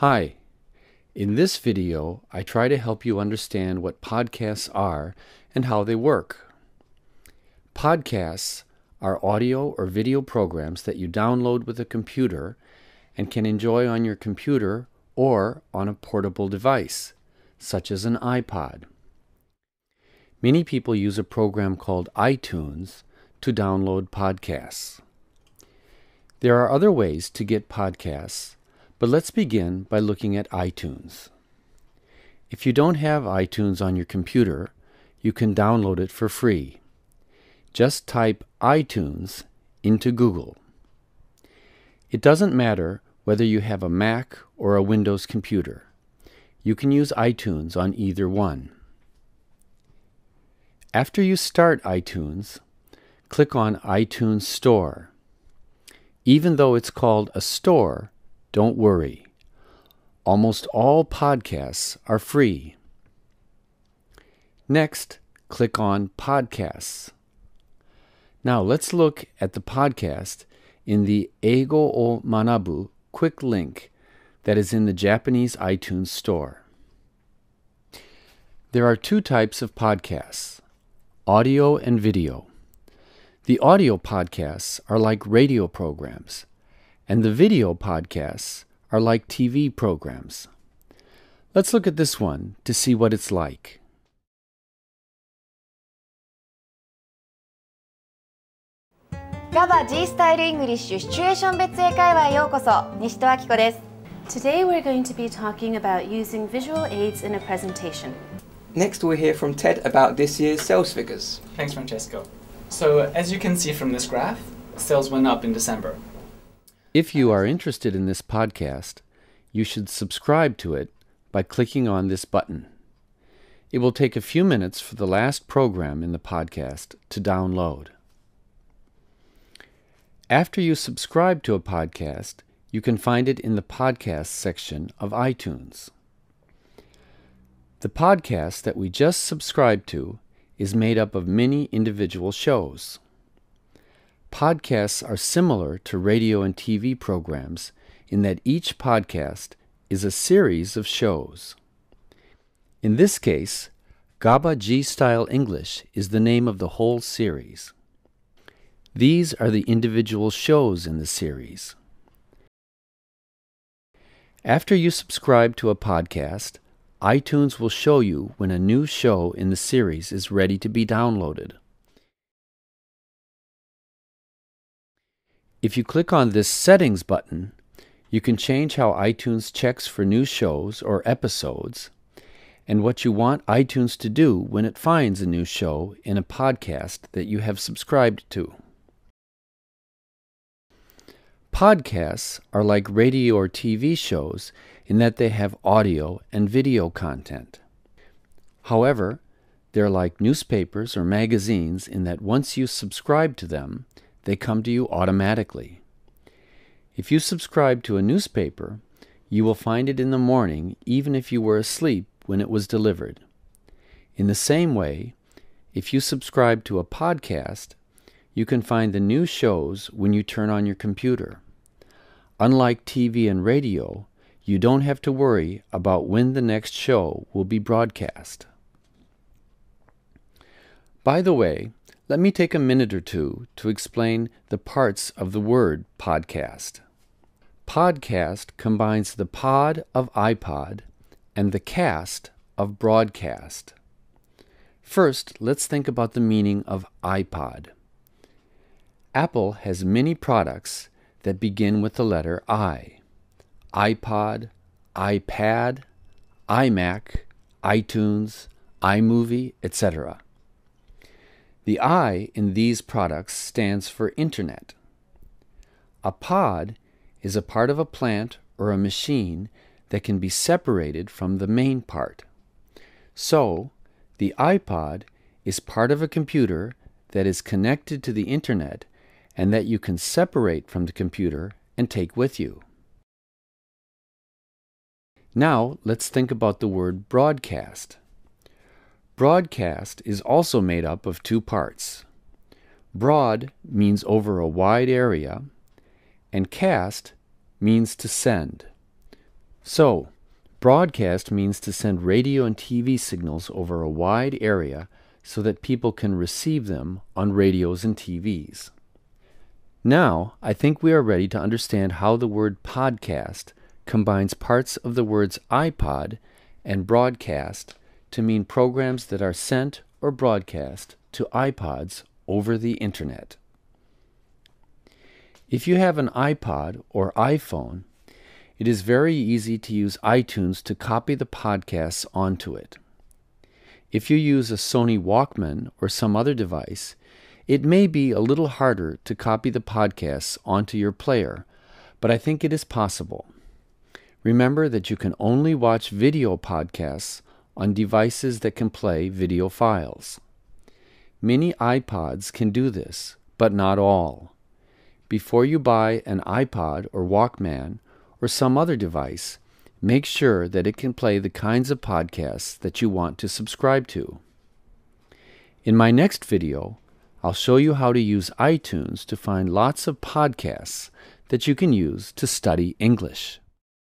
Hi, in this video I try to help you understand what podcasts are and how they work. Podcasts are audio or video programs that you download with a computer and can enjoy on your computer or on a portable device, such as an iPod. Many people use a program called iTunes to download podcasts. There are other ways to get podcasts, but let's begin by looking at iTunes. If you don't have iTunes on your computer, you can download it for free. Just type iTunes into Google. It doesn't matter whether you have a Mac or a Windows computer. You can use iTunes on either one. After you start iTunes, click on iTunes Store. Even though it's called a store, don't worry. Almost all podcasts are free. Next, click on Podcasts. Now let's look at the podcast in the Eigo o Manabu quick link that is in the Japanese iTunes Store. There are two types of podcasts, audio and video. The audio podcasts are like radio programs, and the video podcasts are like TV programs. Let's look at this one to see what it's like. GABA G Style English シチュエーション別英会話へようこそ。西戸明子です。 Today we're going to be talking about using visual aids in a presentation. Next we'll hear from Ted about this year's sales figures. Thanks, Francesco. So, as you can see from this graph, sales went up in December. If you are interested in this podcast, you should subscribe to it by clicking on this button. It will take a few minutes for the last program in the podcast to download. After you subscribe to a podcast, you can find it in the podcast section of iTunes. The podcast that we just subscribed to is made up of many individual shows. Podcasts are similar to radio and TV programs in that each podcast is a series of shows. In this case, GABA G Style English is the name of the whole series. These are the individual shows in the series. After you subscribe to a podcast, iTunes will show you when a new show in the series is ready to be downloaded. If you click on this Settings button, you can change how iTunes checks for new shows or episodes, and what you want iTunes to do when it finds a new show in a podcast that you have subscribed to. Podcasts are like radio or TV shows in that they have audio and video content. However, they're like newspapers or magazines in that once you subscribe to them, they come to you automatically. If you subscribe to a newspaper, you will find it in the morning even if you were asleep when it was delivered. In the same way, if you subscribe to a podcast, you can find the new shows when you turn on your computer. Unlike TV and radio, you don't have to worry about when the next show will be broadcast. By the way, let me take a minute or two to explain the parts of the word podcast. Podcast combines the pod of iPod and the cast of broadcast. First, let's think about the meaning of iPod. Apple has many products that begin with the letter I. iPod, iPad, iMac, iTunes, iMovie, etc. The I in these products stands for Internet. A pod is a part of a plant or a machine that can be separated from the main part. So, the iPod is part of a computer that is connected to the Internet and that you can separate from the computer and take with you. Now, let's think about the word broadcast. Broadcast is also made up of two parts. Broad means over a wide area, and cast means to send. So, broadcast means to send radio and TV signals over a wide area so that people can receive them on radios and TVs. Now, I think we are ready to understand how the word podcast combines parts of the words iPod and broadcast to mean programs that are sent or broadcast to iPods over the Internet. If you have an iPod or iPhone, it is very easy to use iTunes to copy the podcasts onto it. If you use a Sony Walkman or some other device, it may be a little harder to copy the podcasts onto your player, but I think it is possible. Remember that you can only watch video podcasts on devices that can play video files. Many iPods can do this, but not all. Before you buy an iPod or Walkman or some other device, make sure that it can play the kinds of podcasts that you want to subscribe to. In my next video, I'll show you how to use iTunes to find lots of podcasts that you can use to study English.